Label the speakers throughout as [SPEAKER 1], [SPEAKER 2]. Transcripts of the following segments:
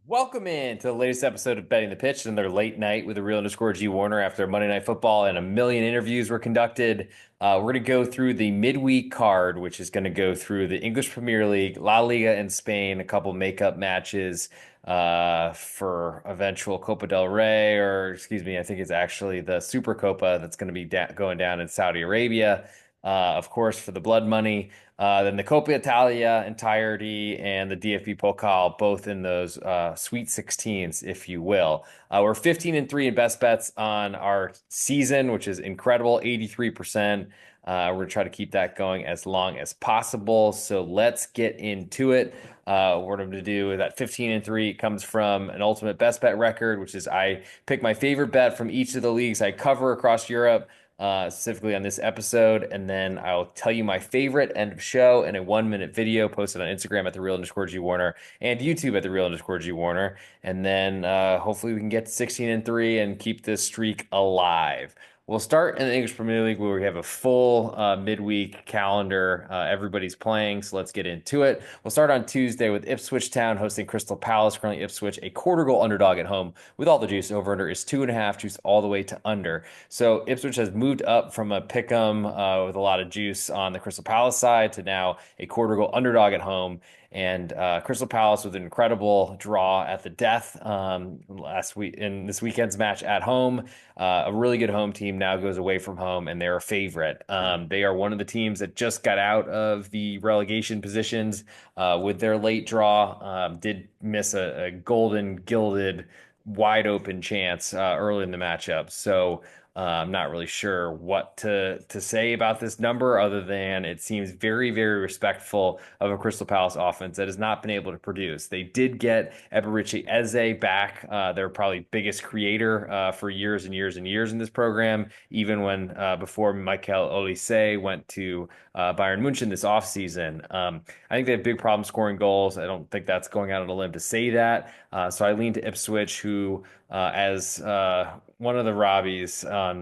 [SPEAKER 1] Welcome in to the latest episode of Betting the Pitch and their late night with the real underscore G Warner after Monday Night Football and a million interviews were conducted. We're going to go through the midweek card, which is going to go through the English Premier League, La Liga in Spain, a couple makeup matches for eventual Copa del Rey, or excuse me, I think it's actually the Super Copa that's going to be going down in Saudi Arabia. Of course, for the blood money. Then the Coppa Italia entirety and the DFB Pokal, both in those Sweet 16s, if you will. We're 15-3 in best bets on our season, which is incredible, 83%. We're going to try to keep that going as long as possible. So let's get into it. What we're going to do that 15-3 comes from an ultimate best bet record, which is I pick my favorite bet from each of the leagues I cover across Europe, specifically on this episode, and then I'll tell you my favorite end of show in a 1 minute video posted on Instagram at the real underscore G Warner and YouTube at the real underscore G Warner. And then hopefully we can get to 16-3 and keep this streak alive. We'll start in the English Premier League where we have a full midweek calendar. Everybody's playing, so let's get into it. We'll start on Tuesday with Ipswich Town hosting Crystal Palace. Currently, Ipswich a quarter goal underdog at home with all the juice. Over under is 2.5, juice all the way to under. So Ipswich has moved up from a pick 'em with a lot of juice on the Crystal Palace side to now a quarter goal underdog at home. And Crystal Palace with an incredible draw at the death last week in this weekend's match at home. A really good home team now goes away from home, and they're a favorite. They are one of the teams that just got out of the relegation positions with their late draw. Did miss a golden gilded wide open chance early in the matchup. So I'm not really sure what to say about this number other than it seems very, very respectful of a Crystal Palace offense that has not been able to produce. They did get Eberici Eze back, their probably biggest creator for years and years and years in this program, even when before Michael Olise went to Bayern Munich this offseason. I think they have big problems scoring goals. I don't think that's going out on a limb to say that. So I lean to Ipswich, who as one of the Robbies on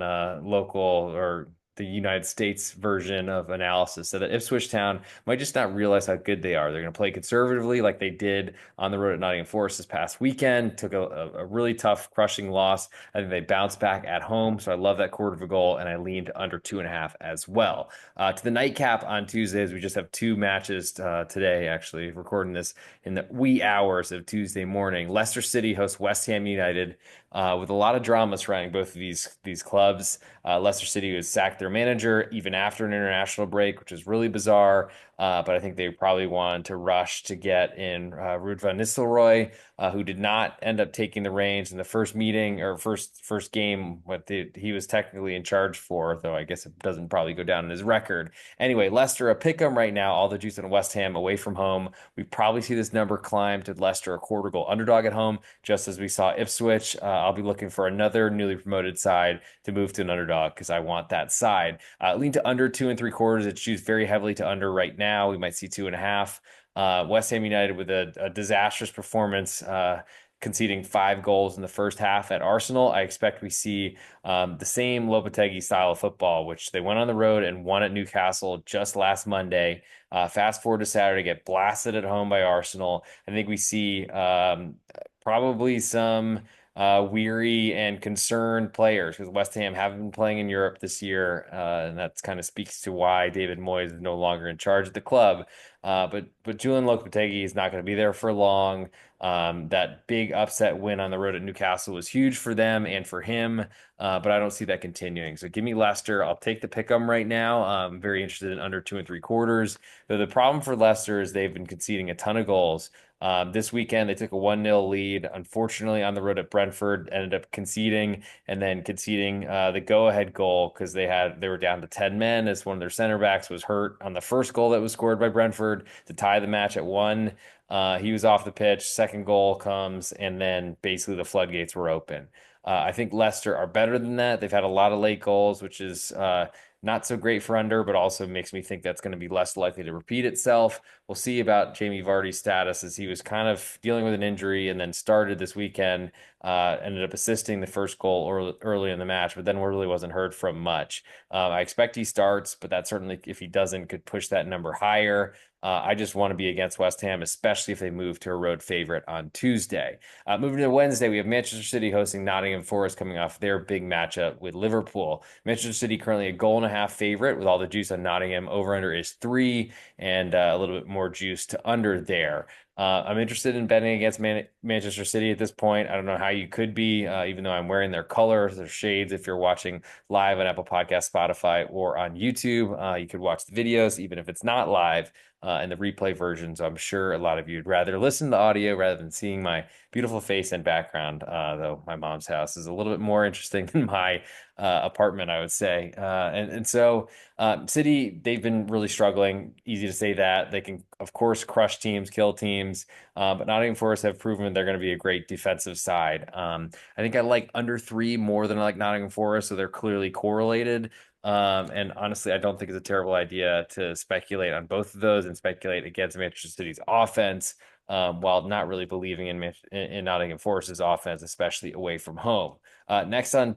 [SPEAKER 1] local or the United States version of analysis said that Ipswich Town might just not realize how good they are. They're going to play conservatively like they did on the road at Nottingham Forest this past weekend. Took a really tough, crushing loss. I think they bounced back at home. So I love that quarter of a goal, and I leaned under 2.5 as well. To the nightcap on Tuesdays, we just have two matches today, actually, recording this in the wee hours of Tuesday morning. Leicester City hosts West Ham United with a lot of drama surrounding both of these clubs. Leicester City has sacked their manager even after an international break, which is really bizarre. But I think they probably wanted to rush to get in Ruud van Nistelrooy, who did not end up taking the reins in the first meeting or first game. He was technically in charge for, though I guess it doesn't probably go down in his record. Anyway, Leicester a pick 'em right now. All the juice on West Ham away from home. We probably see this number climb to Leicester a quarter goal underdog at home, just as we saw Ipswich. I'll be looking for another newly promoted side to move to an underdog because I want that side. Lean to under 2.75. It's juiced very heavily to under right now. We might see 2.5. West Ham United with a disastrous performance, conceding 5 goals in the first half at Arsenal. I expect we see the same Lopetegui style of football, which they went on the road and won at Newcastle just last Monday. Fast forward to Saturday, get blasted at home by Arsenal. I think we see probably some weary and concerned players because West Ham haven't been playing in Europe this year, and that kind of speaks to why David Moyes is no longer in charge of the club. But Julian Lopetegui is not going to be there for long. That big upset win on the road at Newcastle was huge for them and for him, but I don't see that continuing. So give me Leicester. I'll take the pick 'em right now. I'm very interested in under 2.75. Though the problem for Leicester is they've been conceding a ton of goals. This weekend, they took a 1-0 lead. Unfortunately, on the road at Brentford, ended up conceding and then conceding the go-ahead goal because they were down to 10 men as one of their center backs was hurt on the first goal that was scored by Brentford to tie the match at 1. He was off the pitch. Second goal comes, and then basically the floodgates were open. I think Leicester are better than that. They've had a lot of late goals, which is not so great for under, but also makes me think that's going to be less likely to repeat itself. We'll see about Jamie Vardy's status as he was kind of dealing with an injury and then started this weekend, ended up assisting the first goal early in the match, but then really wasn't heard from much. I expect he starts, but that certainly, if he doesn't, could push that number higher. I just want to be against West Ham, especially if they move to a road favorite on Tuesday. Moving to Wednesday, we have Manchester City hosting Nottingham Forest coming off their big matchup with Liverpool. Manchester City currently a goal and a half favorite with all the juice on Nottingham. Over under is 3 and a little bit more juice to under there. I'm interested in betting against Manchester City at this point. I don't know how you could be, even though I'm wearing their colors, their shades. If you're watching live on Apple Podcast, Spotify, or on YouTube, you could watch the videos, even if it's not live. And the replay versions, I'm sure a lot of you would rather listen to the audio rather than seeing my beautiful face and background, though my mom's house is a little bit more interesting than my apartment, I would say. So City, they've been really struggling. Easy to say that. They can, of course, crush teams, kill teams, but Nottingham Forest have proven they're going to be a great defensive side. I think I like under 3 more than I like Nottingham Forest, so they're clearly correlated. And honestly, I don't think it's a terrible idea to speculate on both of those and speculate against Manchester City's offense, while not really believing in Nottingham Forest's offense, especially away from home. Next on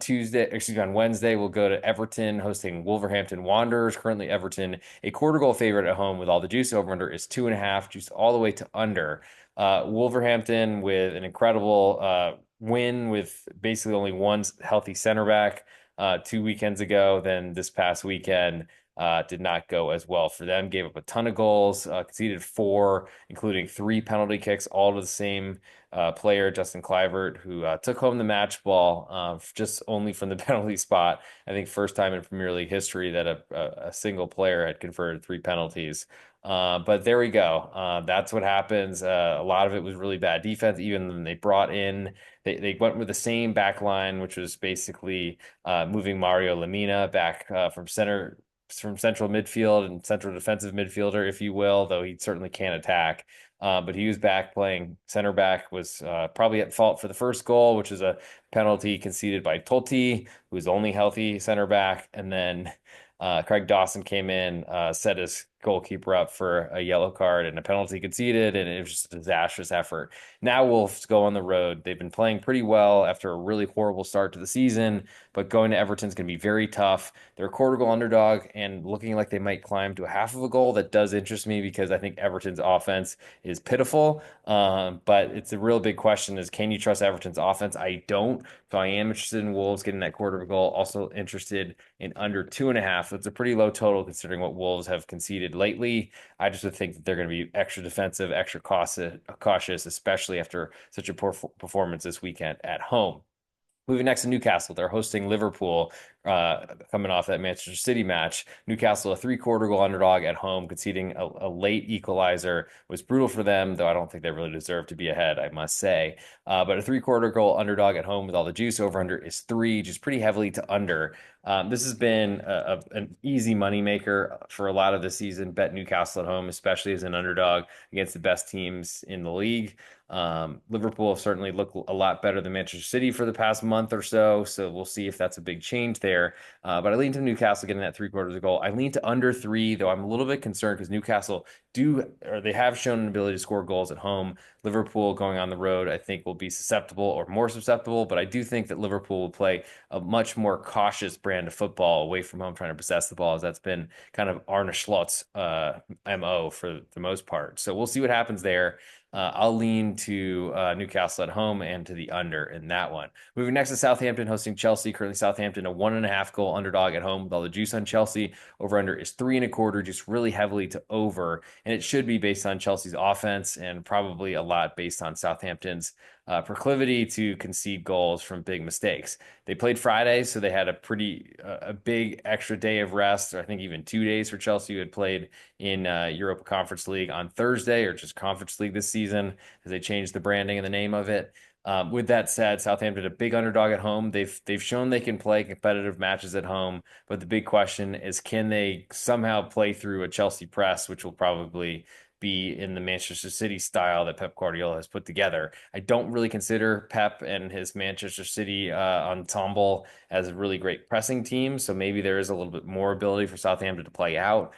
[SPEAKER 1] Wednesday, we'll go to Everton hosting Wolverhampton Wanderers. Currently, Everton a quarter goal favorite at home with all the juice. Over under is 2.5, juice all the way to under. Wolverhampton with an incredible win with basically only one healthy center back 2 weekends ago. Then this past weekend did not go as well for them. Gave up a ton of goals, conceded 4, including 3 penalty kicks, all to the same player, Justin Kluivert, who took home the match ball just only from the penalty spot. I think first time in Premier League history that a single player had converted 3 penalties. But there we go. That's what happens. A lot of it was really bad defense. Even when they brought in, they went with the same back line, which was basically moving Mario Lemina back from central midfield and central defensive midfielder, if you will, though he certainly can attack. But he was back playing center back, was probably at fault for the first goal, which is a penalty conceded by Totti, who's only healthy center back. And then Craig Dawson came in, set his goalkeeper up for a yellow card and a penalty conceded, and it was just a disastrous effort. Now Wolves go on the road. They've been playing pretty well after a really horrible start to the season, but going to Everton's going to be very tough. They're a quarter goal underdog and looking like they might climb to a half of a goal. That does interest me because I think Everton's offense is pitiful. But it's a real big question is, can you trust Everton's offense? I don't. So I am interested in Wolves getting that quarter of a goal. Also interested in under 2.5. So it's a pretty low total considering what Wolves have conceded lately. I just would think that they're going to be extra defensive, extra cautious, especially after such a poor performance this weekend at home. Moving next to Newcastle, they're hosting Liverpool, coming off that Manchester City match. Newcastle, a 3/4 goal underdog at home, conceding a late equalizer was brutal for them, though I don't think they really deserve to be ahead, I must say. But a 3/4 goal underdog at home with all the juice. Over under is 3, just pretty heavily to under. This has been an easy moneymaker for a lot of the season. Bet Newcastle at home, especially as an underdog against the best teams in the league. Liverpool have certainly looked a lot better than Manchester City for the past month or so. So we'll see if that's a big change there. But I lean to Newcastle getting that 3/4 of the goal. I lean to under 3, though I'm a little bit concerned because Newcastle they have shown an ability to score goals at home. Liverpool going on the road, I think, will be susceptible or more susceptible. But I do think that Liverpool will play a much more cautious brand of football away from home, trying to possess the ball, as that's been kind of Arne Slot's MO for the most part. So we'll see what happens there. I'll lean to Newcastle at home and to the under in that one. Moving next to Southampton hosting Chelsea. Currently, Southampton a 1.5 goal underdog at home with all the juice on Chelsea. Over under is 3.25, just really heavily to over, and it should be based on Chelsea's offense and probably a lot based on Southampton's proclivity to concede goals from big mistakes. They played Friday, so they had a big extra day of rest, or I think even 2 days for Chelsea, who had played in Europa Conference League on Thursday, or just Conference League this season, as they changed the branding and the name of it. With that said, Southampton a big underdog at home. They've shown they can play competitive matches at home, but the big question is, can they somehow play through a Chelsea press, which will probably be in the Manchester City style that Pep Guardiola has put together. I don't really consider Pep and his Manchester City ensemble as a really great pressing team, so maybe there is a little bit more ability for Southampton to play out.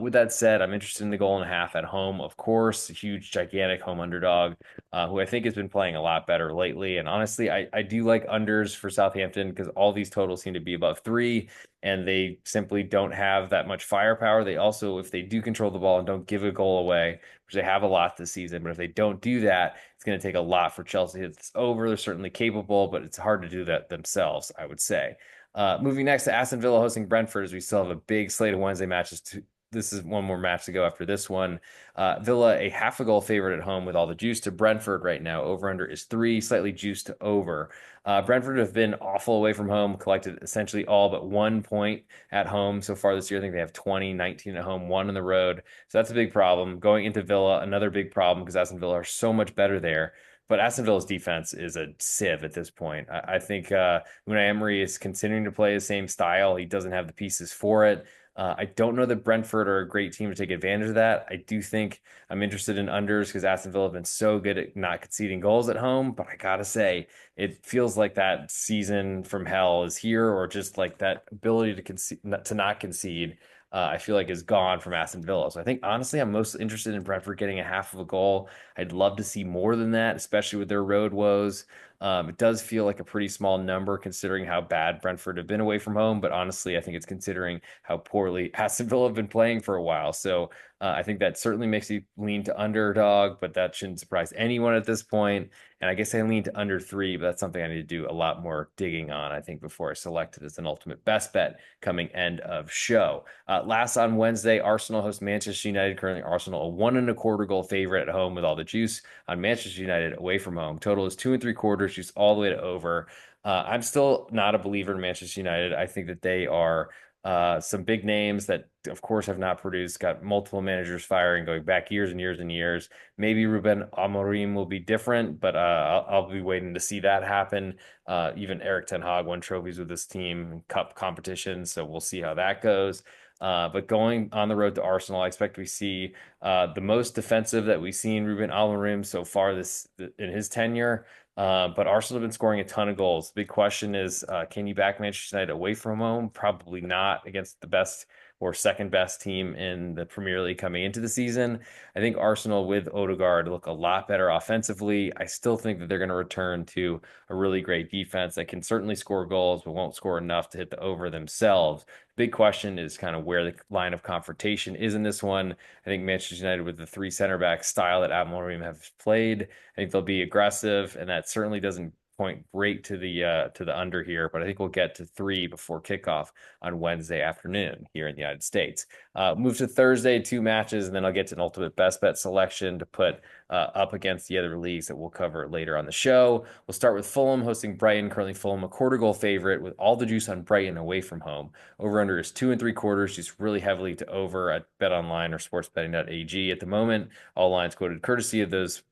[SPEAKER 1] With that said, I'm interested in the goal and a half at home, of course. A huge, gigantic home underdog, who I think has been playing a lot better lately. And honestly, I do like unders for Southampton because all these totals seem to be above three, and they simply don't have that much firepower. They also, if they do control the ball and don't give a goal away, which they have a lot this season, but if they don't do that, it's going to take a lot for Chelsea to hit this over. They're certainly capable, but it's hard to do that themselves, I would say. Moving next to Aston Villa hosting Brentford, as we still have a big slate of Wednesday matches to this is one more match to go after this one. Villa, a half a goal favorite at home with all the juice to Brentford right now. Over under is three, slightly juiced to over. Brentford have been awful away from home, collected essentially all but 1 point at home so far this year. I think they have 20, 19 at home, one on the road. So that's a big problem. Going into Villa, another big problem because Aston Villa are so much better there. But Aston Villa's defense is a sieve at this point. I think Unai Emery is continuing to play the same style. He doesn't have the pieces for it. I don't know that Brentford are a great team to take advantage of that. I do think I'm interested in unders because Aston Villa have been so good at not conceding goals at home. But I gotta say, it feels like that season from hell is here, or just like that ability to concede, to not concede. I feel like is gone from Aston Villa. So I think honestly, I'm most interested in Brentford getting a half of a goal. I'd love to see more than that, especially with their road woes. It does feel like a pretty small number considering how bad Brentford have been away from home, but honestly, I think it's considering how poorly Aston Villa have been playing for a while. So I think that certainly makes you lean to underdog, but that shouldn't surprise anyone at this point. And I guess I lean to under three, but that's something I need to do a lot more digging on, I think, before I select it as an ultimate best bet coming end of show. Last on Wednesday, Arsenal host Manchester United. Currently, Arsenal a 1.25 goal favorite at home with all the juice on Manchester United away from home. Total is 2 3/4, juice all the way to over. I'm still not a believer in Manchester United. I think that they are some big names that, of course, have not produced, got multiple managers firing, going back years and years and years. Maybe Ruben Amorim will be different, but I'll be waiting to see that happen. Even Eric Ten Hag won trophies with this team, cup competition, so we'll see how that goes. But going on the road to Arsenal, I expect we see the most defensive that we've seen Ruben Amorim so far this in his tenure. But Arsenal have been scoring a ton of goals. The big question is, can you back Manchester United away from home? Probably not against the best or second best team in the Premier League coming into the season. I think Arsenal with Odegaard look a lot better offensively. I still think that they're going to return to a really great defense that can certainly score goals, but won't score enough to hit the over themselves. Big question is kind of where the line of confrontation is in this one. I think Manchester United with the three center back style that Amorim have played, I think they'll be aggressive, and that certainly doesn't point great to the under here. But I think we'll get to three before kickoff on Wednesday afternoon here in the United States. Move to Thursday, two matches, and then I'll get to an ultimate best bet selection to put up against the other leagues that we'll cover later on the show. We'll start with Fulham hosting Brighton. Currently, Fulham a quarter goal favorite with all the juice on Brighton away from home. Over under is 2 3/4, just really heavily to over at BetOnline or SportsBetting.ag at the moment. All lines quoted courtesy of those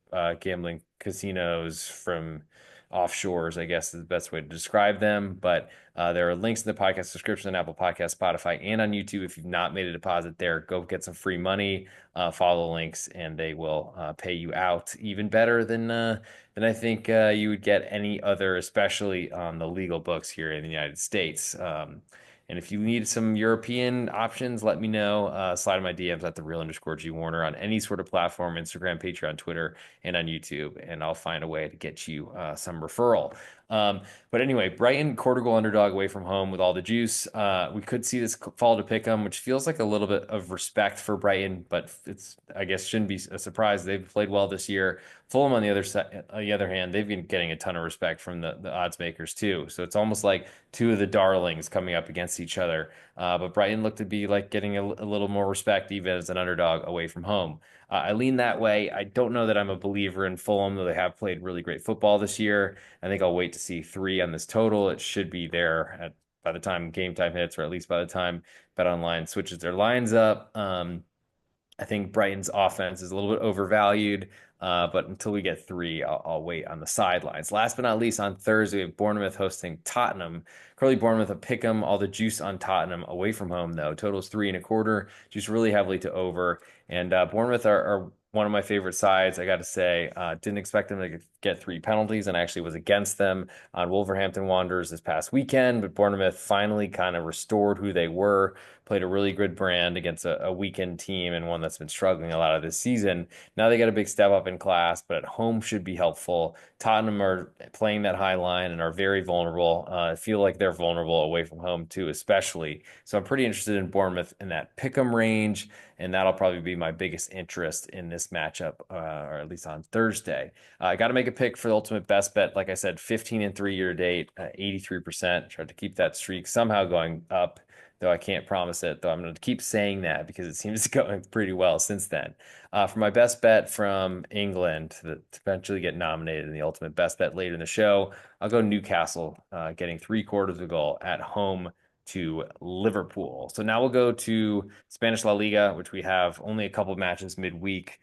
[SPEAKER 1] gambling casinos from offshores, I guess is the best way to describe them. But there are links in the podcast description on Apple Podcasts, Spotify, and on YouTube. If you've not made a deposit there, go get some free money. Follow the links, and they will pay you out even better than I think you would get any other, especially on the legal books here in the United States. And if you need some European options, let me know. Slide in my DMs at @the_Real_G Warner on any sort of platform, Instagram, Patreon, Twitter, and on YouTube, and I'll find a way to get you some referral. But anyway, Brighton quarter goal underdog away from home with all the juice. We could see this fall to pick 'em, which feels like a little bit of respect for Brighton, but it's I guess shouldn't be a surprise. They've played well this year. Fulham on the other side, on the other hand, they've been getting a ton of respect from the odds makers too. So it's almost like two of the darlings coming up against each other. But Brighton looked to be like getting a little more respect even as an underdog away from home. I lean that way. I don't know that I'm a believer in Fulham, though they have played really great football this year. I think I'll wait to see three on this total. It should be there by the time game time hits, or at least by the time BetOnline switches their lines up. I think Brighton's offense is a little bit overvalued, but until we get three, I'll wait on the sidelines. Last but not least, on Thursday, we have Bournemouth hosting Tottenham. Currently, Bournemouth a pick 'em, all the juice on Tottenham away from home, though. Totals 3.25, juice really heavily to over. And Bournemouth are one of my favorite sides, I got to say. Didn't expect them to get three penalties, and actually was against them on Wolverhampton Wanderers this past weekend. But Bournemouth finally kind of restored who they were, played a really good brand against a weakened team and one that's been struggling a lot of this season. Now they got a big step up in class, but at home should be helpful. Tottenham are playing that high line and are very vulnerable. I feel like they're vulnerable away from home too, especially. So I'm pretty interested in Bournemouth in that pick'em range, and that'll probably be my biggest interest in this matchup, or at least on Thursday. I got to make a pick for the ultimate best bet. Like I said, 15-3 year to date, 83%. Tried to keep that streak somehow going up, though I can't promise it. Though I'm going to keep saying that because it seems to going pretty well since then. For my best bet from England to eventually get nominated in the ultimate best bet later in the show, I'll go Newcastle, getting 3/4 of a goal at home to Liverpool. So now we'll go to Spanish La Liga, which we have only a couple of matches midweek,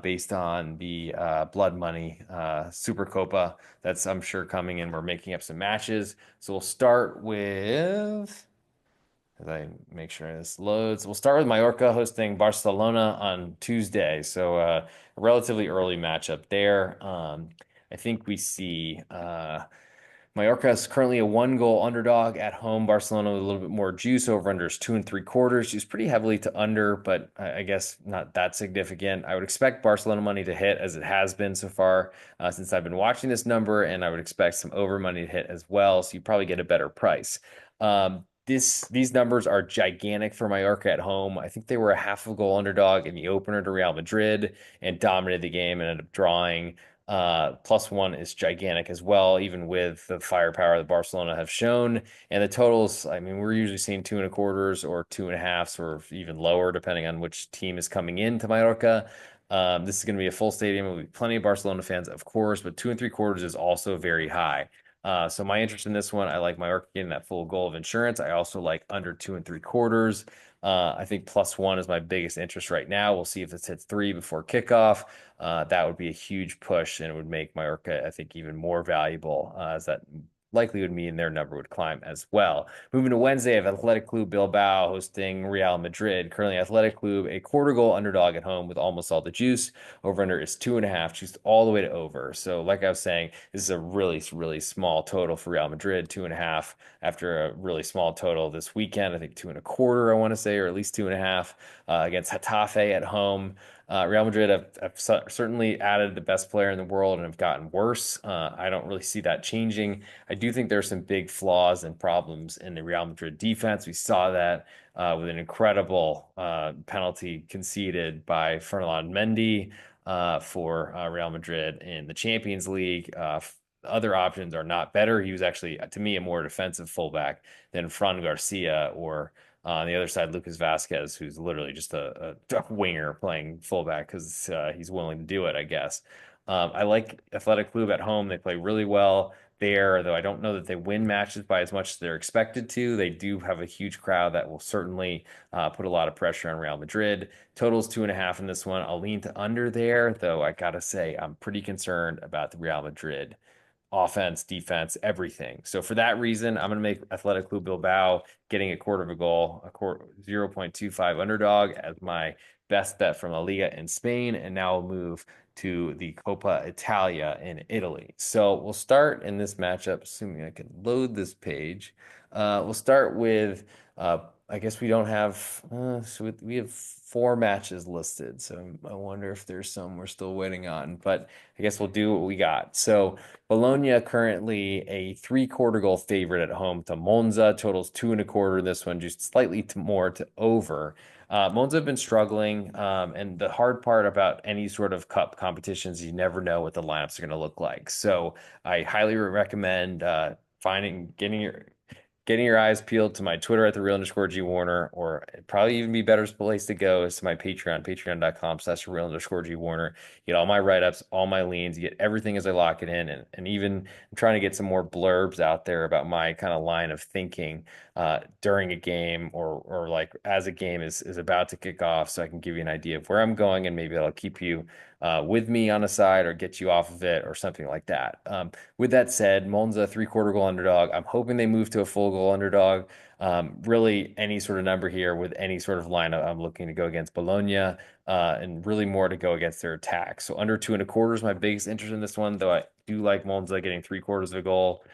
[SPEAKER 1] based on the Blood Money Super Copa that's, I'm sure, coming in. We're making up some matches. So we'll start with, as I make sure this loads, we'll start with Mallorca hosting Barcelona on Tuesday. So a relatively early matchup there. I think we see Mallorca is currently a 1 goal underdog at home. Barcelona with a little bit more juice. Over under is 2 3/4. She's pretty heavily to under, but I guess not that significant. I would expect Barcelona money to hit as it has been so far since I've been watching this number, and I would expect some over money to hit as well. So you probably get a better price. These numbers are gigantic for Mallorca at home. I think they were a half a goal underdog in the opener to Real Madrid and dominated the game and ended up drawing. +1 is gigantic as well, even with the firepower that Barcelona have shown. And the totals, I mean, we're usually seeing 2 1/4s or 2.5s or even lower, depending on which team is coming into Mallorca. This is going to be a full stadium. There'll be plenty of Barcelona fans, of course, but 2 3/4 is also very high. So my interest in this one, I like Mallorca getting that full goal of insurance. I also like under 2 3/4. I think +1 is my biggest interest right now. We'll see if this hits 3 before kickoff. That would be a huge push, and it would make Mallorca, I think, even more valuable, as that likely would mean their number would climb as well. Moving to Wednesday, I have Athletic Club Bilbao hosting Real Madrid. Currently, Athletic Club, a 1/4 goal underdog at home with almost all the juice. Over under is 2.5, juiced all the way to over. So, like I was saying, this is a really, really small total for Real Madrid, 2.5 after a really small total this weekend. I think 2 1/4, I want to say, or at least 2.5 against Getafe at home. Real Madrid have certainly added the best player in the world and have gotten worse. I don't really see that changing. I do think there's some big flaws and problems in the Real Madrid defense. We saw that with an incredible penalty conceded by Ferland Mendy for Real Madrid in the Champions League. Other options are not better. He was actually, to me, a more defensive fullback than Fran Garcia or on the other side, Lucas Vasquez, who's literally just a winger playing fullback because he's willing to do it, I guess. I like Athletic Club at home. They play really well there, though I don't know that they win matches by as much as they're expected to. They do have a huge crowd that will certainly put a lot of pressure on Real Madrid. Total's 2.5 in this one. I'll lean to under there, though I gotta say I'm pretty concerned about the Real Madrid offense, defense, everything. So for that reason, I'm going to make Athletic Club Bilbao getting a 1/4 of a goal, 0.25 underdog as my best bet from La Liga in Spain. And now we'll move to the Coppa Italia in Italy. So we'll start in this matchup, assuming I can load this page. We'll start with, I guess we don't have, so we have 4 matches listed. So I wonder if there's some we're still waiting on, but I guess we'll do what we got. So Bologna currently a 3/4 goal favorite at home to Monza. Totals 2 1/4. This one just slightly more to over. Monza have been struggling, and the hard part about any sort of cup competitions, you never know what the lineups are going to look like. So I highly recommend finding getting your eyes peeled to my Twitter at @the_real_G Warner, or it'd probably even be better place to go is to my Patreon, patreon.com/real_G Warner. You get all my write-ups, all my leans, you get everything as I lock it in. And even I'm trying to get some more blurbs out there about my kind of line of thinking during a game or like as a game is about to kick off, so I can give you an idea of where I'm going, and maybe that'll keep you with me on a side or get you off of it or something like that. With that said, Monza 3/4 goal underdog. I'm hoping they move to a full goal underdog. Really, any sort of number here with any sort of lineup, I'm looking to go against Bologna, and really more to go against their attack. So under 2 1/4 is my biggest interest in this one, though I do like Monza getting 3/4 of a goal.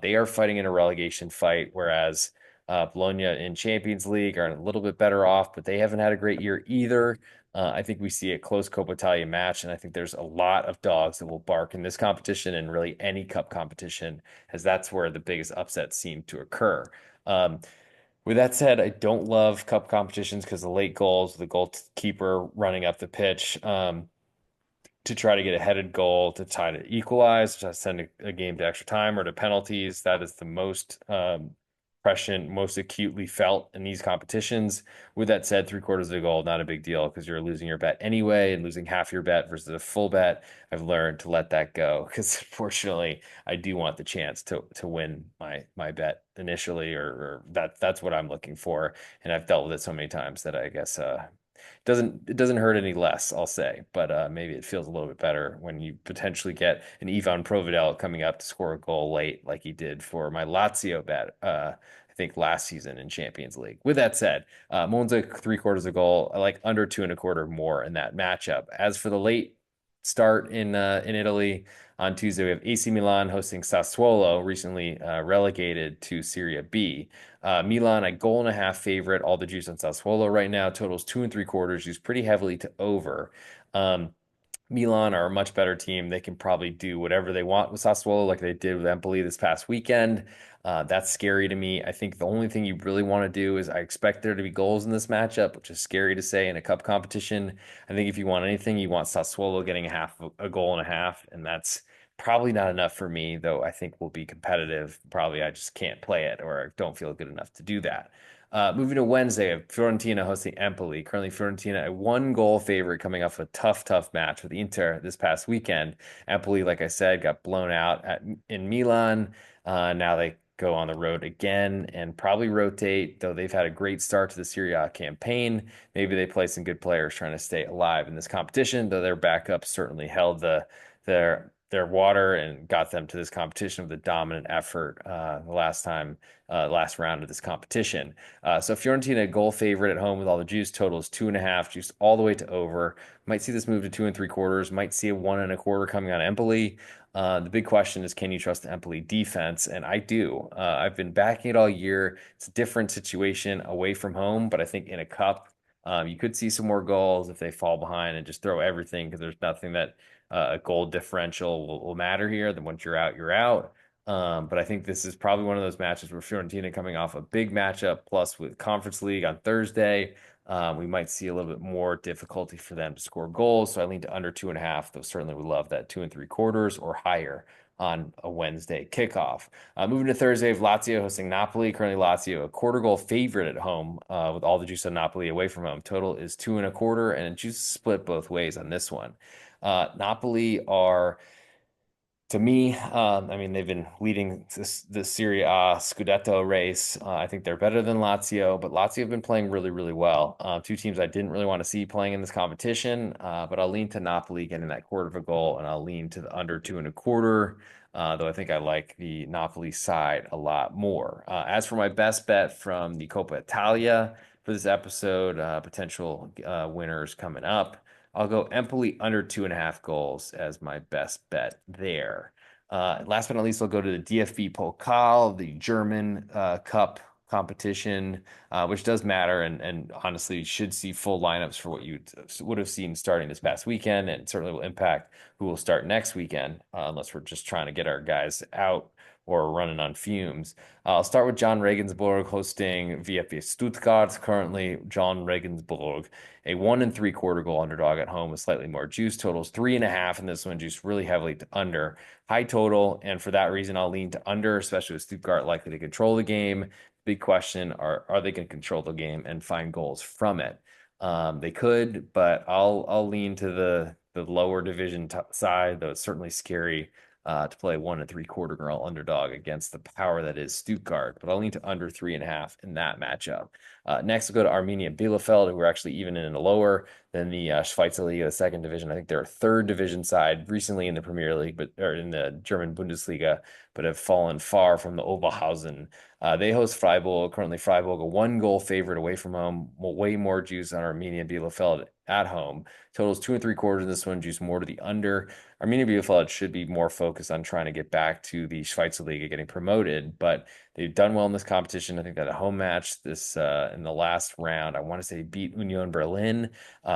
[SPEAKER 1] They are fighting in a relegation fight, whereas Bologna in Champions League are a little bit better off, but they haven't had a great year either. I think we see a close Coppa Italia match, and I think there's a lot of dogs that will bark in this competition and really any cup competition, as that's where the biggest upsets seem to occur. Um, with that said, I don't love cup competitions because the late goals, the goalkeeper running up the pitch. To try to get a headed goal to try to equalize, to send a game to extra time or to penalties. That is the most prescient, most acutely felt in these competitions. With that said, three-quarters of a goal, not a big deal because you're losing your bet anyway, and losing half your bet versus a full bet. I've learned to let that go because unfortunately, I do want the chance to win my bet initially, or that's what I'm looking for. And I've dealt with it so many times that I guess it doesn't hurt any less, I'll say, but maybe it feels a little bit better when you potentially get an Ivan Provedel coming up to score a goal late, like he did for my Lazio bet. I think last season in Champions League. With that said, Monza three-quarters a goal. I like under 2.25 more in that matchup. As for the late start in Italy on Tuesday, we have AC Milan hosting Sassuolo, recently relegated to Serie B. Milan, a goal and a half favorite. All the juice on Sassuolo right now. Totals 2.75, used pretty heavily to over. Milan are a much better team. They can probably do whatever they want with Sassuolo, like they did with Empoli this past weekend. That's scary to me. I think the only thing you really want to do is I expect there to be goals in this matchup, which is scary to say in a cup competition. I think if you want anything, you want Sassuolo getting a goal and a half, and that's probably not enough for me, though I think we'll be competitive. Probably I just can't play it or I don't feel good enough to do that. Moving to Wednesday, Fiorentina hosting Empoli. Currently, Fiorentina a one goal favorite coming off a tough match with Inter this past weekend. Empoli, like I said, got blown out in Milan. Now they go on the road again and probably rotate, though they've had a great start to the Serie A campaign. Maybe they play some good players trying to stay alive in this competition, though their backup certainly held their water and got them to this competition with a dominant effort the last round of this competition. So Fiorentina goal favorite at home with all the juice. Totals 2.5, juice all the way to over. Might see this move to 2.75. Might see a 1.25 coming on Empoli. The big question is, can you trust the Empoli defense? And I do. I've been backing it all year. It's a different situation away from home, but I think in a cup, you could see some more goals if they fall behind and just throw everything because there's nothing that a goal differential will matter here. Then once you're out, you're out. But I think this is probably one of those matches where Fiorentina coming off a big matchup, plus with Conference League on Thursday, we might see a little bit more difficulty for them to score goals. So I lean to under 2.5, though certainly would love that 2.75 or higher on a Wednesday kickoff. Moving to Thursday, of Lazio hosting Napoli. Currently, Lazio a quarter goal favorite at home with all the juice on Napoli away from home. Total is 2.25, and juice split both ways on this one. Napoli are, to me, I mean, they've been leading the Serie A Scudetto race. I think they're better than Lazio, but Lazio have been playing really well. Two teams I didn't really want to see playing in this competition, but I'll lean to Napoli getting that quarter of a goal, and I'll lean to the under 2.25. Though I think I like the Napoli side a lot more. As for my best bet from the Coppa Italia for this episode, potential winners coming up. I'll go Empoli under 2.5 goals as my best bet there. Last but not least, I'll go to the DFB Pokal, the German Cup competition, which does matter and honestly should see full lineups for what you would have seen starting this past weekend, and certainly will impact who will start next weekend, unless we're just trying to get our guys out or running on fumes. I'll start with John Regensburg hosting VfB Stuttgart. Currently, John Regensburg, a 1.75 goal underdog at home with slightly more juice. Totals 3.5 in this one, juice really heavily to under. High total, and for that reason, I'll lean to under, especially with Stuttgart likely to control the game. Big question, are they going to control the game and find goals from it? They could, but I'll lean to the lower division side, though it's certainly scary to play 1.75 girl underdog against the power that is Stuttgart, but I'll lean to under 3.5 in that matchup. Next, we'll go to Arminia Bielefeld, who are actually even in a lower than the Schweizer Liga, the second division. I think they're a third division side recently in the Premier League, or in the German Bundesliga, but have fallen far from the Oberhausen. They host Freiburg. Currently, Freiburg a one goal favorite away from home. Way more juice on Arminia Bielefeld at home. Totals 2 and 3/4 in this one, juice more to the under. Arminia Bielefeld should be more focused on trying to get back to the Schweizer Liga, getting promoted, but they've done well in this competition. I think that a home match this in the last round, I want to say beat Union Berlin,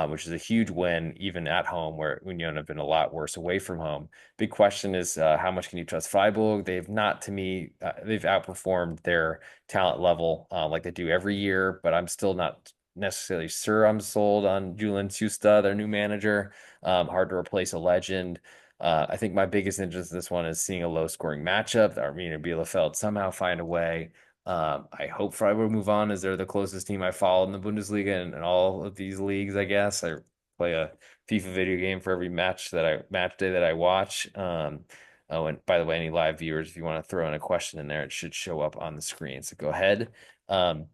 [SPEAKER 1] which is a huge win, even at home, where Union have been a lot worse away from home. Big question is how much can you trust Freiburg? They've not, to me, they've outperformed their talent level like they do every year, but I'm still not necessarily sure I'm sold on Julian Susta, their new manager. Hard to replace a legend. I think my biggest interest in this one is seeing a low scoring matchup. Arminia Bielefeld somehow find a way. I hope Freiburg move on as they're the closest team I follow in the Bundesliga and all of these leagues, I guess. I play a FIFA video game for every match day that I watch. Oh, and by the way, any live viewers, if you want to throw in a question in there, it should show up on the screen. So go ahead. Um,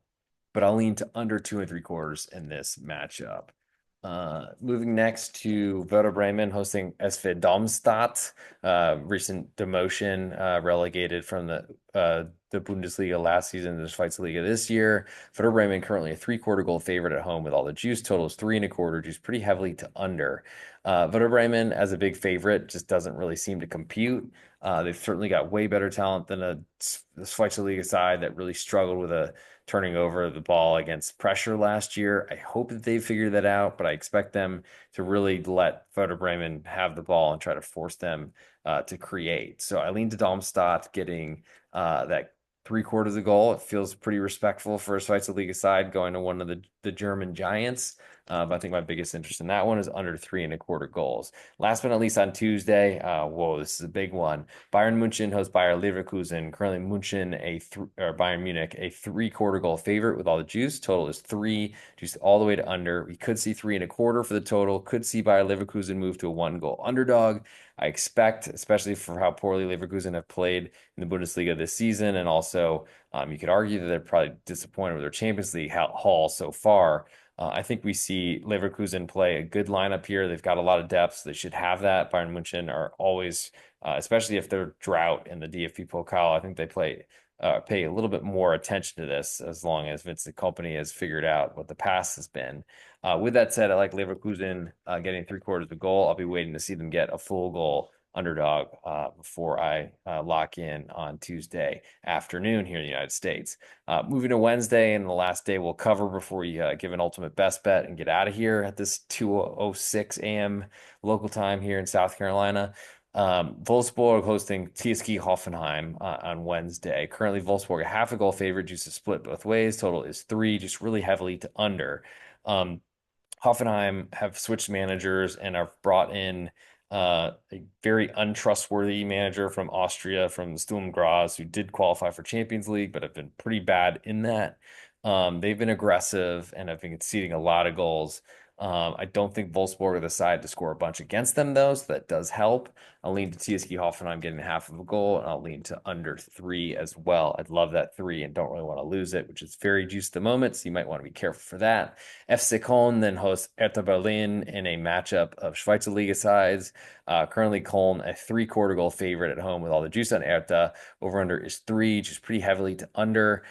[SPEAKER 1] but I'll lean to under 2 and 3/4 in this matchup. Moving next to Werder Bremen hosting SV Darmstadt, recent demotion, relegated from the Bundesliga last season to the Schweizer Liga this year. Werder Bremen currently a 3/4 goal favorite at home with all the juice totals 3 and 1/4, juice pretty heavily to under. Werder Bremen as a big favorite just doesn't really seem to compute. They've certainly got way better talent than the Schweizer Liga side that really struggled with turning over the ball against pressure last year. I hope that they figure that out, but I expect them to really let Werder Bremen have the ball and try to force them to create. So I lean to Darmstadt getting that 3/4 of the goal. It feels pretty respectful for a Schweizer Liga side going to one of the German giants. But I think my biggest interest in that one is under 3 and 1/4 goals. Last but not least, on Tuesday, whoa, this is a big one. Bayern München hosts Bayer Leverkusen. Currently, Bayern Munich a 3/4 goal favorite with all the juice. Total is 3, juice all the way to under. We could see 3 and 1/4 for the total. Could see Bayer Leverkusen move to a 1 goal underdog. I expect, especially for how poorly Leverkusen have played in the Bundesliga this season, and also you could argue that they're probably disappointed with their Champions League haul so far. I think we see Leverkusen play a good lineup here. They've got a lot of depth. So they should have that. Bayern München are always, especially if they're drought in the DFB Pokal, I think they pay a little bit more attention to this as long as Vincent Kompany has figured out what the past has been. With that said, I like Leverkusen getting 3/4 of the goal. I'll be waiting to see them get a full goal underdog before I lock in on Tuesday afternoon here in the United States. Moving to Wednesday and the last day we'll cover before we give an ultimate best bet and get out of here at this 2:06 a.m. local time here in South Carolina. Wolfsburg hosting TSG Hoffenheim on Wednesday. Currently, Wolfsburg a half a goal favorite, just to split both ways. Total is 3, just really heavily to under. Hoffenheim have switched managers and have brought in a very untrustworthy manager from Austria, from Sturm Graz, who did qualify for Champions League, but have been pretty bad in that. They've been aggressive and have been conceding a lot of goals. I don't think Wolfsburg are the side to score a bunch against them, though, so that does help. I'll lean to TSG Hoffenheim getting half of a goal, and I'll lean to under 3 as well. I'd love that 3 and don't really want to lose it, which is very juiced at the moment, so you might want to be careful for that. FC Köln then hosts Hertha Berlin in a matchup of Schweizer Liga sides. Currently, Köln a 3/4 goal favorite at home with all the juice on Hertha. Over under is 3, just pretty heavily to under.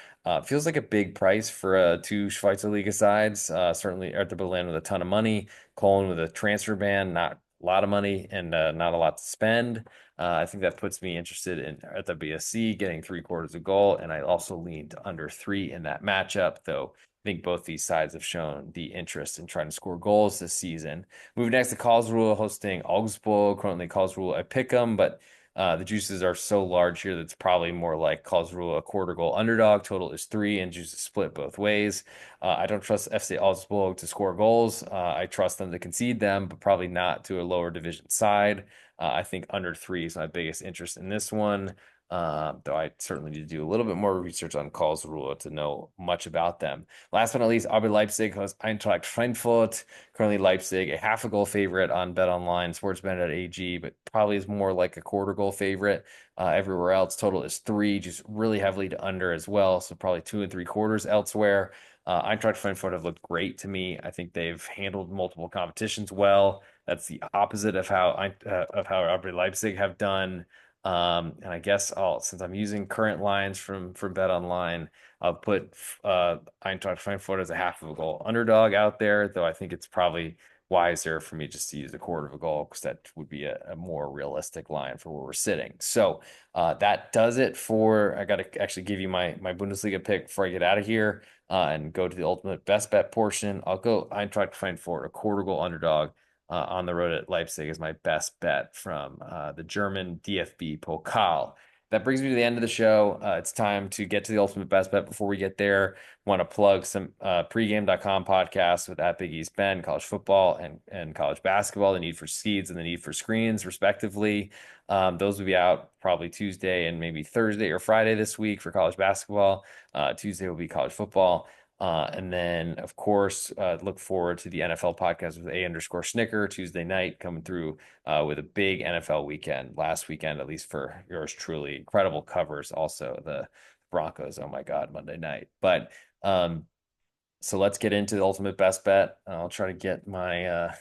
[SPEAKER 1] Feels like a big price for two Schweizer Liga sides. Certainly Hertha Berlin with a ton of money, Cologne with a transfer ban, not a lot of money and not a lot to spend. I think that puts me interested in Hertha BSC getting 3/4 a goal, and I also lean to under 3 in that matchup, though I think both these sides have shown the interest in trying to score goals this season. Moving next to Karlsruhe hosting Augsburg. Currently Karlsruhe I pick them, but the juices are so large here that's probably more like Karlsruhe a 1/4 goal underdog. Total is 3 and juices split both ways. I don't trust FC Augsburg to score goals. I trust them to concede them, but probably not to a lower division side. I think under 3 is my biggest interest in this one. Though I certainly need to do a little bit more research on Karlsruhe to know much about them. Last but not least, RB Leipzig hosts Eintracht Frankfurt. Currently, Leipzig a half a goal favorite on Bet Online, SportsBetting.ag, but probably is more like a 1/4 goal favorite. Everywhere else, total is 3, just really heavily to under as well. So probably 2 3/4 elsewhere. Eintracht Frankfurt have looked great to me. I think they've handled multiple competitions well. That's the opposite of how RB Leipzig have done. And I guess since I'm using current lines from Bet Online, I'll put Eintracht Frankfurt as a half of a goal underdog out there, though I think it's probably wiser for me just to use a quarter of a goal because that would be a more realistic line for where we're sitting. So that does it for. I got to actually give you my Bundesliga pick before I get out of here and go to the ultimate best bet portion. I'll go Eintracht Frankfurt, a quarter goal underdog on the road at Leipzig is my best bet from the German DFB Pokal. That brings me to the end of the show. It's time to get to the ultimate best bet. Before we get there, want to plug some pregame.com podcasts with at Big East Ben, college football and college basketball, the need for seeds and the need for screens, respectively. Those will be out probably Tuesday and maybe Thursday or Friday this week for college basketball. Tuesday will be college football. And then, of course, look forward to the NFL podcast with A_Snicker Tuesday night coming through with a big NFL weekend. Last weekend, at least for yours truly, incredible covers. Also, the Broncos. Oh my God, Monday night. But so let's get into the ultimate best bet. I'll try to get my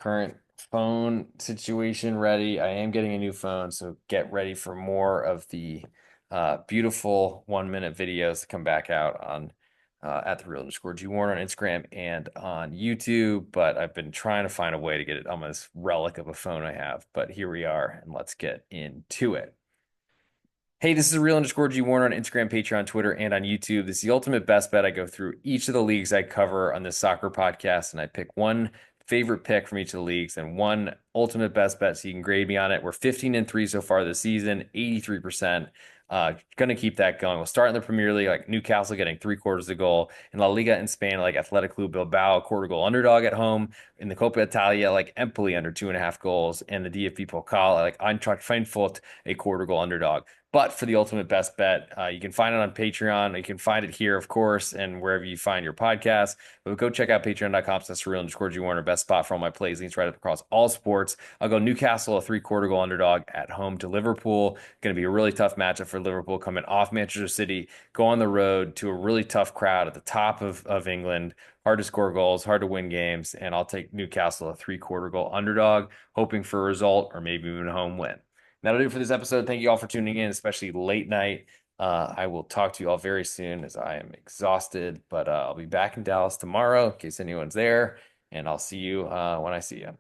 [SPEAKER 1] current phone situation ready. I am getting a new phone, so get ready for more of the beautiful 1 minute videos to come back out on at the real_G Warner on Instagram and on YouTube. But I've been trying to find a way to get it on this relic of a phone I have. But here we are, and let's get into it. Hey, this is real_G Warner on Instagram, Patreon, Twitter, and on YouTube. This is the ultimate best bet. I go through each of the leagues I cover on this soccer podcast, and I pick one favorite pick from each of the leagues and one ultimate best bet so you can grade me on it. We're 15-3 so far this season, 83%. Gonna keep that going. We'll start in the Premier League, like Newcastle getting 3/4 of the goal. In La Liga in Spain, like Athletic Club Bilbao, a quarter goal underdog at home. In the Coppa Italia, like Empoli under 2.5 goals. And the DFB Pokal, like Eintracht Frankfurt, a quarter goal underdog. But for the ultimate best bet, you can find it on Patreon. You can find it here, of course, and wherever you find your podcast. But go check out patreon.com/real_G Warner. Best spot for all my plays. Links right up across all sports. I'll go Newcastle, a 3/4 goal underdog at home to Liverpool. Going to be a really tough matchup for Liverpool coming off Manchester City. Go on the road to a really tough crowd at the top of England. Hard to score goals, hard to win games. And I'll take Newcastle, a 3/4 goal underdog, hoping for a result or maybe even a home win. That'll do it for this episode. Thank you all for tuning in, especially late night. I will talk to you all very soon as I am exhausted, but I'll be back in Dallas tomorrow in case anyone's there, and I'll see you when I see you.